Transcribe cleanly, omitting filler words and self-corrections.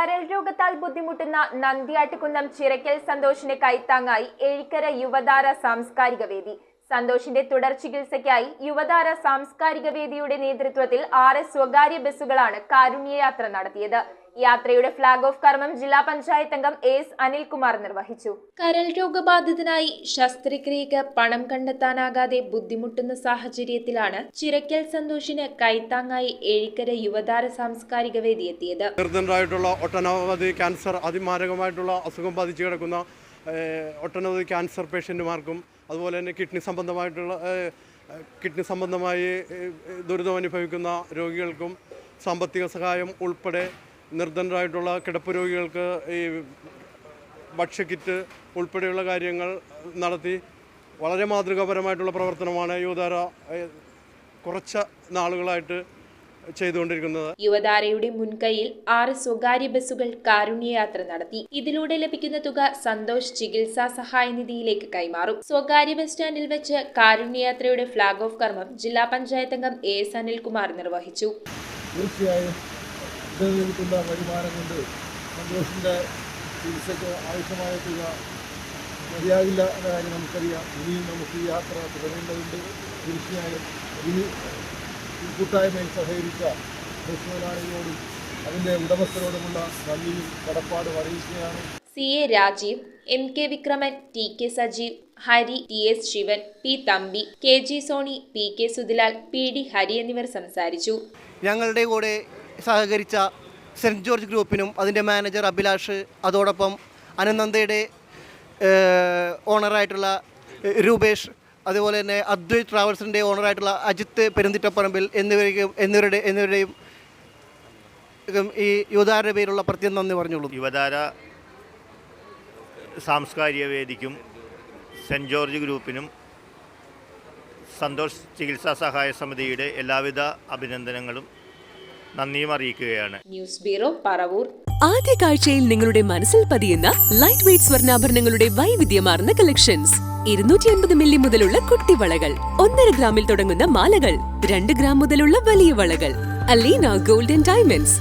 കരൾ രോഗത്താൽ ബുദ്ധിമുട്ടുന്ന നന്ദിയാട്ടുകുന്നം ചിറക്കൽ സന്തോഷിന് കൈത്താങ്ങായി ഏഴിക്കര യുവതാര സാംസ്കാരിക വേദി. സന്തോഷിന്റെ തുടർ ചികിത്സയ്ക്കായി യുവതാര സാംസ്കാരിക വേദിയുടെ നേതൃത്വത്തിൽ 6 സ്വകാര്യ ബസ്സുകളാണ് കാരുണ്യയാത്ര നടത്തിയത്. യാത്രയുടെ ഫ്ളാഗ് ഓഫ് കർമ്മം ജില്ലാ പഞ്ചായത്ത് അംഗം എസ് അനിൽകുമാർ നിർവഹിച്ചു. കരൾ രോഗബാധിതനായി ശസ്ത്രക്രിയക്ക് പണം കണ്ടെത്താനാകാതെ ബുദ്ധിമുട്ടുന്ന സാഹചര്യത്തിലാണ് ചിറക്കൽ സന്തോഷിന് കൈത്താങ്ങായി ഏഴിക്കര യുവതാര സാംസ്കാരിക വേദി എത്തിയത്. നിർദ്ധനരായിട്ടുള്ള ഒട്ടനവധി ക്യാൻസർ അതിമാരകമായിട്ടുള്ള അസുഖം ബാധിച്ചു കിടക്കുന്ന ഒട്ടനവധി ക്യാൻസർ പേഷ്യന്റുമാർക്കും അതുപോലെ തന്നെ കിഡ്നി സംബന്ധമായി ദുരിതമനുഭവിക്കുന്ന രോഗികൾക്കും സാമ്പത്തിക സഹായം ഉൾപ്പെടെ നിർദ്ധനരായിട്ടുള്ള കിടപ്പ് രോഗികൾക്ക് ഈ ഭക്ഷ്യക്കിറ്റ് ഉൾപ്പെടെയുള്ള കാര്യങ്ങൾ നടത്തി വളരെ മാതൃകാപരമായിട്ടുള്ള പ്രവർത്തനമാണ് യുവതാര കുറച്ച് നാളുകളായിട്ട് ചെയ്തുകൊണ്ടിരിക്കുന്നത്. യുവതാരയുടെ മുൻകൈയിൽ 6 സ്വകാര്യ ബസ്സുകൾ കാരുണ്യയാത്ര നടത്തി. ഇതിലൂടെ ലഭിക്കുന്ന തുക സന്തോഷ് ചികിത്സാ സഹായ നിധിയിലേക്ക് കൈമാറും. സ്വകാര്യ ബസ് സ്റ്റാൻഡിൽ വെച്ച് കാരുണ്യയാത്രയുടെ ഫ്ളാഗ് ഓഫ് കർമ്മം ജില്ലാ പഞ്ചായത്ത് അംഗം എസ് അനിൽകുമാർ നിർവഹിച്ചു. തീർച്ചയായും വരുമാനം കൊണ്ട് സന്തോഷിന്റെ ചികിത്സയ്ക്ക് ആവശ്യമായ തുക മതിയാകില്ല എന്ന കാര്യം നമുക്കറിയാം. ഇനിയും നമുക്ക് ഈ യാത്ര തുടരേണ്ടതുണ്ട്. തീർച്ചയായും ഈ കൂട്ടായ്മയിൽ സഹകരിച്ച ബസ് തൊഴിലാളികളോടും അതിൻ്റെ ഉടമസ്ഥരോടുമുള്ള നന്ദിയും കടപ്പാടും അറിയിക്കുകയാണ്. CA Rajeev, MK Vikraman, TK Sajeev, Hari, TS Sivan, P Thampi, KG Soni, PK Sudhilal, PD Hari എന്നിവർ സംസാരിച്ചു. ഞങ്ങളുടെ കൂടെ സഹകരിച്ച സെൻറ്റ് ജോർജ് ഗ്രൂപ്പിനും അതിൻ്റെ മാനേജർ അഭിലാഷ്, അതോടൊപ്പം അനന്തയുടെ ഓണറായിട്ടുള്ള രൂപേഷ്, അതുപോലെ തന്നെ അദ്വൈത് ട്രാവൽസിൻ്റെ ഓണറായിട്ടുള്ള അജിത്ത് പെരുന്തിട്ടപ്പറമ്പിൽ എന്നിവരുടെയും ഈ യുവതാര പേരുള്ള പ്രത്യേകം നന്ദി പറഞ്ഞോളൂ. യുവതാര സാംസ്കാരിക വേദിക്കും സെൻറ്റ് ജോർജ് ഗ്രൂപ്പിനും സന്തോഷ് ചികിത്സാ സഹായ സമിതിയുടെ എല്ലാവിധ അഭിനന്ദനങ്ങളും നന്ദിയും അറിയിക്കുകയാണ്. News bureau, Paravur. ആദ്യ കാഴ്ചയിൽ നിങ്ങളുടെ മനസ്സിൽ പതിയുന്ന ലൈറ്റ് വെയ്റ്റ് സ്വർണ്ണാഭരണങ്ങളുടെ വൈവിധ്യമാർന്ന കളക്ഷൻസ്. 250 മില്ലി മുതലുള്ള കുട്ടിവളകൾ, 1.5 ഗ്രാമിൽ തുടങ്ങുന്ന മാലകൾ, 2 ഗ്രാം മുതലുള്ള വലിയ വളകൾ. Aleena golden diamonds.